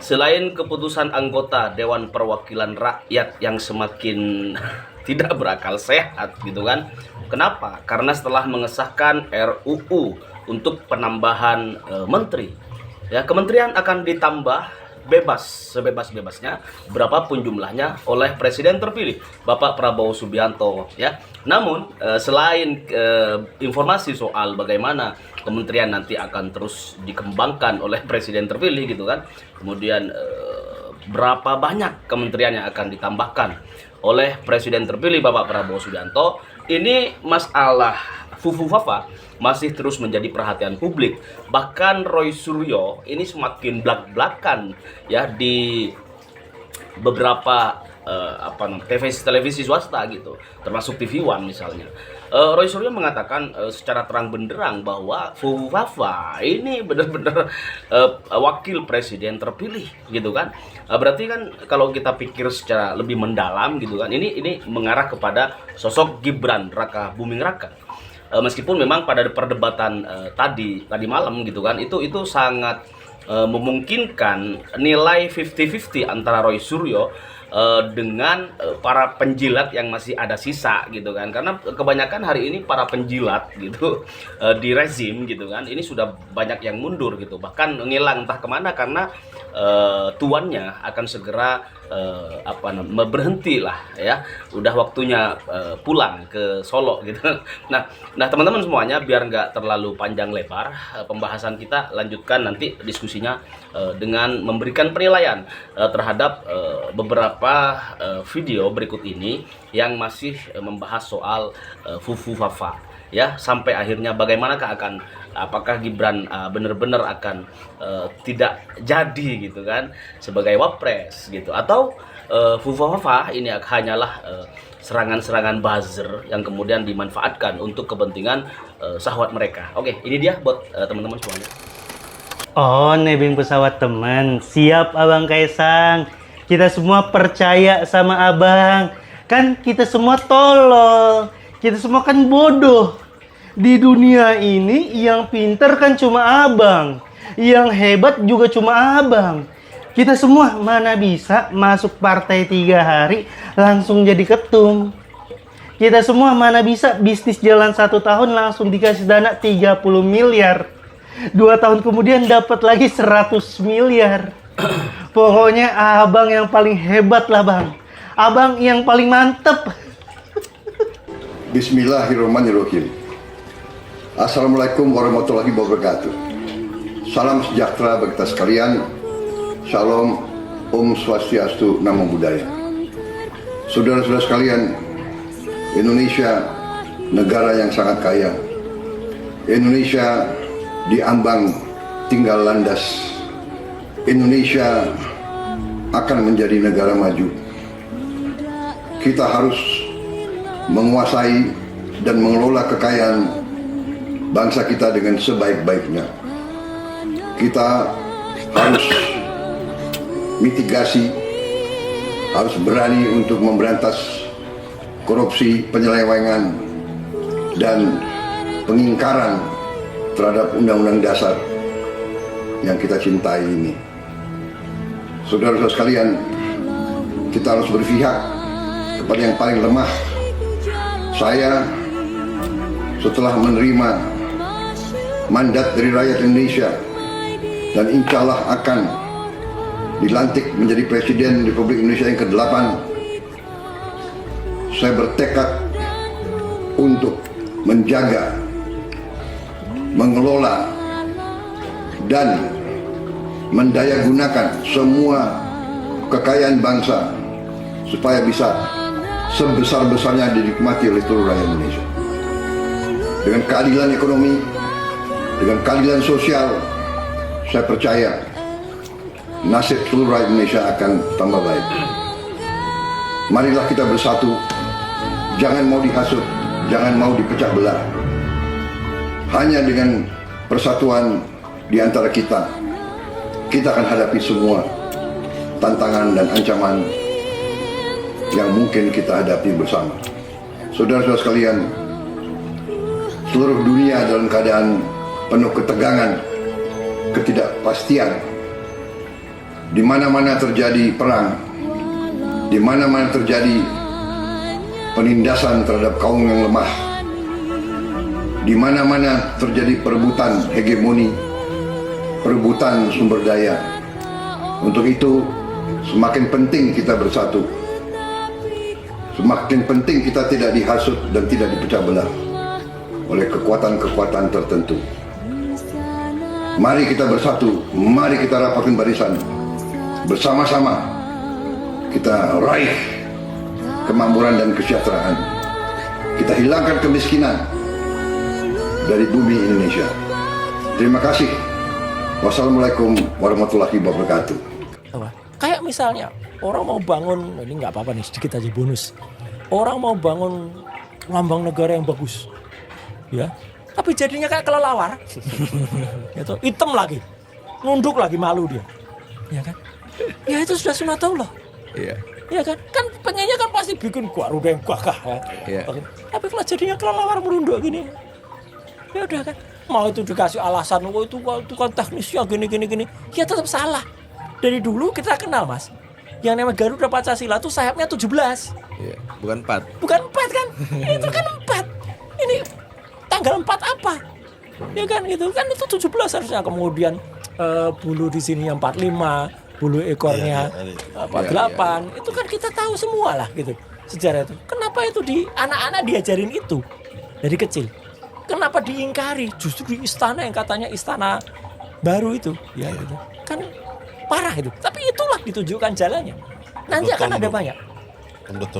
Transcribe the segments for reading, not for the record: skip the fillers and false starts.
Selain keputusan anggota Dewan Perwakilan Rakyat yang semakin tidak berakal sehat gitu kan. Kenapa? Karena setelah mengesahkan RUU untuk penambahan menteri, ya kementerian akan ditambah bebas sebebas-bebasnya berapapun jumlahnya oleh presiden terpilih Bapak Prabowo Subianto ya. Namun selain informasi soal bagaimana kementerian nanti akan terus dikembangkan oleh presiden terpilih gitu kan, kemudian berapa banyak kementerian yang akan ditambahkan oleh presiden terpilih Bapak Prabowo Subianto, ini masalah Fufu Fafa masih terus menjadi perhatian publik. Bahkan Roy Suryo ini semakin blak-blakan ya di beberapa televisi swasta gitu, termasuk TV One misalnya. Roy Suryo mengatakan secara terang benderang bahwa Fufu Fafa ini benar-benar wakil presiden terpilih gitu kan. Berarti kan kalau kita pikir secara lebih mendalam gitu kan, ini mengarah kepada sosok Gibran Raka Buming Raka. Meskipun memang pada perdebatan tadi malam gitu kan, itu sangat memungkinkan nilai 50-50 antara Roy Suryo dengan para penjilat yang masih ada sisa gitu kan. Karena kebanyakan hari ini para penjilat gitu di rezim gitu kan, ini sudah banyak yang mundur gitu, bahkan ngilang entah kemana karena tuannya akan segera berhenti lah ya, udah waktunya pulang ke Solo gitu. Nah teman-teman semuanya, biar nggak terlalu panjang lebar pembahasan kita, lanjutkan nanti diskusinya dengan memberikan penilaian terhadap beberapa video berikut ini yang masih membahas soal Fufu Fafa ya, sampai akhirnya bagaimanakah apakah Gibran benar-benar akan tidak jadi gitu kan sebagai wapres gitu, atau Fufu Fafa ini hanyalah serangan-serangan buzzer yang kemudian dimanfaatkan untuk kepentingan syahwat mereka. Oke, ini dia buat teman-teman semuanya. Oh, nebeng pesawat teman. Siap Abang Kaisang. Kita semua percaya sama Abang. Kan kita semua tolol. Kita semua kan bodoh. Di dunia ini yang pinter kan cuma Abang. Yang hebat juga cuma Abang. Kita semua mana bisa masuk partai 3 hari langsung jadi ketum. Kita semua mana bisa bisnis jalan 1 tahun langsung dikasih dana 30 miliar. 2 tahun kemudian dapat lagi 100 miliar. Pokoknya Abang yang paling hebat lah Bang. Abang yang paling mantep. Bismillahirrahmanirrahim. Assalamualaikum warahmatullahi wabarakatuh. Salam sejahtera bagi kita sekalian. Shalom, Om Swastiastu, Namo Buddhaya. Saudara-saudara sekalian, Indonesia negara yang sangat kaya. Indonesia diambang tinggal landas. Indonesia akan menjadi negara maju. Kita harus menguasai dan mengelola kekayaan bangsa kita dengan sebaik-baiknya. Kita harus mitigasi, harus berani untuk memberantas korupsi, penyelewengan, dan pengingkaran terhadap undang-undang dasar yang kita cintai ini. Saudara-saudara sekalian, kita harus berpihak kepada yang paling lemah. Saya setelah menerima mandat dari rakyat Indonesia dan insya Allah akan dilantik menjadi Presiden Republik Indonesia yang ke-8, saya bertekad untuk menjaga, mengelola, dan mendayagunakan semua kekayaan bangsa supaya bisa sebesar-besarnya dinikmati oleh seluruh rakyat Indonesia. Dengan keadilan ekonomi, dengan keadilan sosial, saya percaya nasib seluruh rakyat Indonesia akan tambah baik. Marilah kita bersatu, jangan mau dihasut, jangan mau dipecah belah. Hanya dengan persatuan di antara kita, kita akan hadapi semua tantangan dan ancaman yang mungkin kita hadapi bersama. Saudara-saudara sekalian, seluruh dunia dalam keadaan penuh ketegangan, ketidakpastian, di mana-mana terjadi perang, di mana-mana terjadi penindasan terhadap kaum yang lemah, di mana-mana terjadi perebutan hegemoni, perebutan sumber daya. Untuk itu, semakin penting kita bersatu. Semakin penting kita tidak dihasut dan tidak dipecah belah oleh kekuatan-kekuatan tertentu. Mari kita bersatu, mari kita rapatkan barisan. Bersama-sama kita raih kemakmuran dan kesejahteraan. Kita hilangkan kemiskinan dari bumi Indonesia. Terima kasih. Wassalamualaikum warahmatullahi wabarakatuh. Kayak misalnya orang mau bangun, ini nggak apa-apa nih, sedikit aja bonus. Orang mau bangun lambang negara yang bagus, ya, tapi jadinya kayak kelelawar, itu hitam lagi, nunduk lagi, malu dia, ya kan? Ya itu sudah sunatullah, ya kan? Kan pengennya kan pasti bikin Garuda yang gagah, ya. Tapi kalau jadinya kelelawar merunduk gini, ya udah kan? Mau itu dikasih alasan, oh itu kan teknisnya gini, ya tetap salah. Dari dulu kita kenal, Mas. Yang namanya Garuda Pancasila tuh sayapnya 17. Iya, bukan 4. Bukan 4 kan? Itu kan 4. Ini tanggal 4 apa? Ya kan gitu. Kan itu 17 harusnya. Kemudian bulu di sini yang 45, bulu ekornya 48. Itu kan kita tahu semua lah gitu. Sejarah itu. Kenapa itu di anak-anak diajarin itu dari kecil? Kenapa diingkari? Justru di istana yang katanya istana baru itu, ya gitu. Kan parah itu. Tapi itulah ditunjukkan jalannya. Nanti akan ada banyak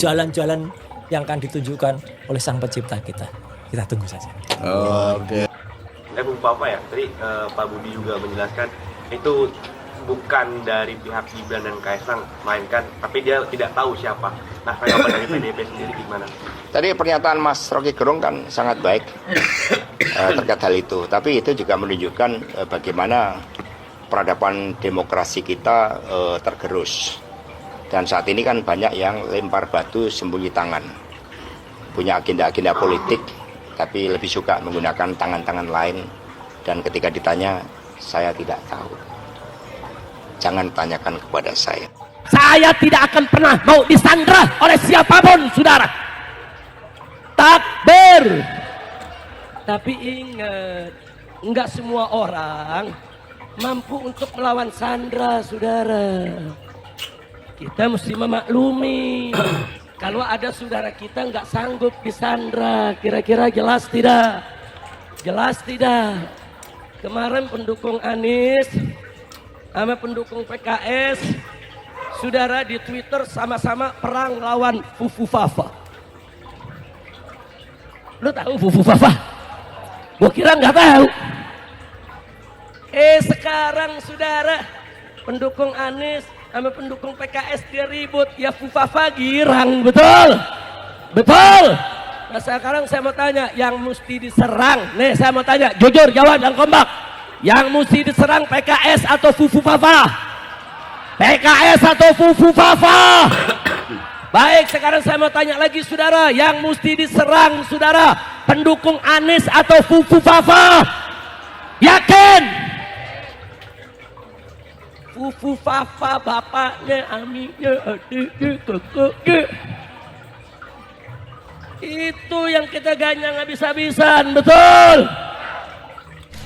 jalan-jalan yang akan ditunjukkan oleh Sang Pencipta kita. Kita tunggu saja. Oke. Bung Papa ya, tadi Pak Budi juga menjelaskan itu bukan dari pihak Gibran dan Kaisang mainkan, tapi dia tidak tahu siapa. Nah, tanggapan dari PDIP sendiri gimana? Tadi pernyataan Mas Rocky Gerung kan sangat baik terkait hal itu. Tapi itu juga menunjukkan bagaimana peradaban demokrasi kita tergerus. Dan saat ini kan banyak yang lempar batu sembunyi tangan. Punya agenda-agenda politik, tapi lebih suka menggunakan tangan-tangan lain. Dan ketika ditanya, saya tidak tahu. Jangan tanyakan kepada saya. Saya tidak akan pernah mau disandra oleh siapapun, saudara. Takbir. Tapi ingat, enggak semua orang mampu untuk melawan sandra, saudara. Kita mesti memaklumi. Kalau ada saudara kita nggak sanggup disandra, kira-kira jelas tidak? Jelas tidak? Kemarin pendukung Anies sama pendukung PKS, saudara di Twitter sama-sama perang lawan Fufu Fafa. Lu tahu Fufu Fafa? Gua kira nggak tahu. Sekarang saudara pendukung Anies sama pendukung PKS dia ribut, ya Fufafa girang, betul? Betul? Nah sekarang saya mau tanya, yang mesti diserang, nih saya mau tanya, jujur jawab dan kompak, yang mesti diserang PKS atau Fufafa? PKS atau Fufafa? Baik, sekarang saya mau tanya lagi saudara, yang mesti diserang saudara, pendukung Anies atau Fufafa? Yakin? Fufafa bapaknya, aminnya, adiknya, kakaknya. Itu yang kita ganyang habis-habisan, betul?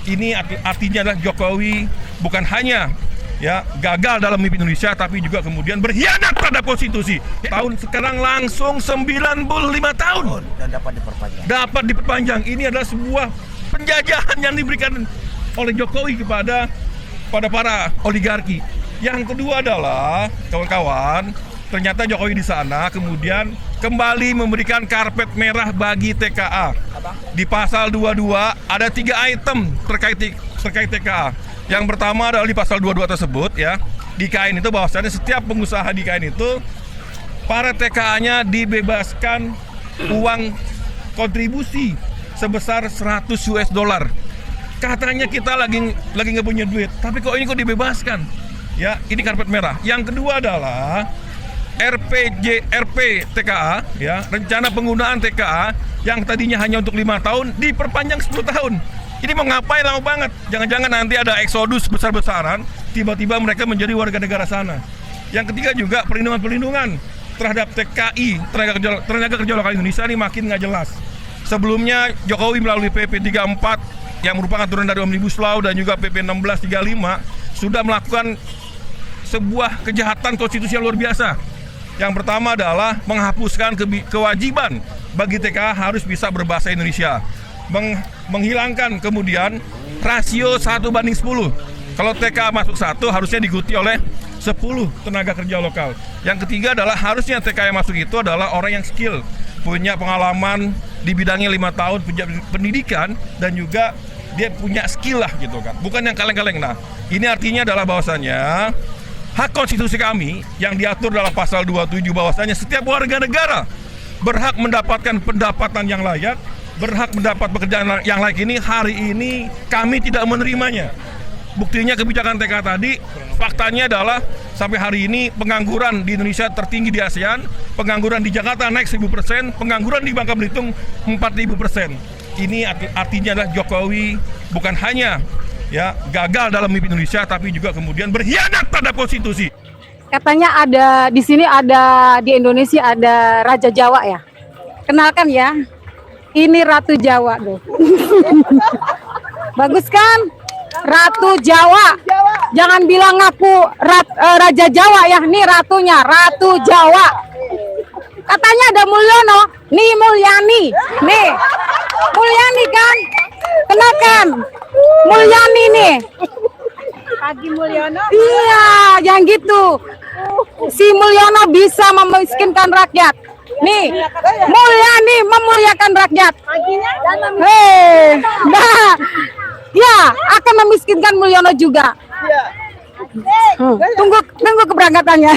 Ini artinya adalah Jokowi bukan hanya ya gagal dalam memimpin Indonesia, tapi juga kemudian berkhianat terhadap konstitusi. Tahun sekarang langsung 95 tahun Dan dapat diperpanjang. dapat diperpanjang. Ini adalah sebuah penjajahan yang diberikan oleh Jokowi kepada para oligarki. Yang kedua adalah kawan-kawan, ternyata Jokowi di sana kemudian kembali memberikan karpet merah bagi TKA. Di pasal 22 ada 3 item terkait TKA. Yang pertama adalah di pasal 22 tersebut ya, di KAIN itu bahwasannya setiap pengusaha di KAIN itu para TKA-nya dibebaskan uang kontribusi sebesar 100 US dollar. Katanya kita lagi nggak punya duit, tapi kok ini kok dibebaskan? Ya, ini karpet merah. Yang kedua adalah RP TKA, ya, rencana penggunaan TKA yang tadinya hanya untuk 5 tahun diperpanjang 10 tahun. Ini mau ngapain lama banget? Jangan-jangan nanti ada eksodus besar-besaran tiba-tiba mereka menjadi warga negara sana. Yang ketiga juga perlindungan terhadap TKI, tenaga kerja lokal Indonesia ini makin nggak jelas. Sebelumnya Jokowi melalui PP 34 yang merupakan turunan dari Omnibus Law dan juga PP 1635 sudah melakukan sebuah kejahatan konstitusi yang luar biasa. Yang pertama adalah menghapuskan kewajiban bagi TKA harus bisa berbahasa Indonesia. Menghilangkan kemudian rasio 1:10. Kalau TKA masuk 1 harusnya diikuti oleh 10 tenaga kerja lokal. Yang ketiga adalah harusnya TKA yang masuk itu adalah orang yang skill, punya pengalaman di bidangnya 5 tahun, punya pendidikan, dan juga dia punya skill lah gitu kan. Bukan yang kaleng-kaleng. Nah, ini artinya adalah bahwasannya hak konstitusi kami yang diatur dalam pasal 27 bahwasanya setiap warga negara berhak mendapatkan pendapatan yang layak, berhak mendapat pekerjaan yang layak ini hari ini kami tidak menerimanya. Buktinya kebijakan TK tadi, faktanya adalah sampai hari ini pengangguran di Indonesia tertinggi di ASEAN, pengangguran di Jakarta naik 1000%, pengangguran di Bangka Belitung 4000%. Ini artinya adalah Jokowi bukan hanya ya gagal dalam memimpin Indonesia, tapi juga kemudian berkhianat terhadap konstitusi. Katanya ada di sini, ada di Indonesia ada Raja Jawa ya. Kenalkan ya, ini Ratu Jawa tuh. Bagus kan? Ratu Jawa. Jangan bilang ngaku Raja Jawa ya, nih ratunya, Ratu Jawa. Katanya ada Mulyono, nih Mulyani, nih Mulyani kan? Kenakan, Mulyani nih. Pagi Mulyono. Iya, yang gitu. Si Mulyono bisa memiskinkan rakyat. Nih, Mulyani memuliakan rakyat. Hei, nah, ya akan memiskinkan Mulyono juga. Tunggu keberangkatannya.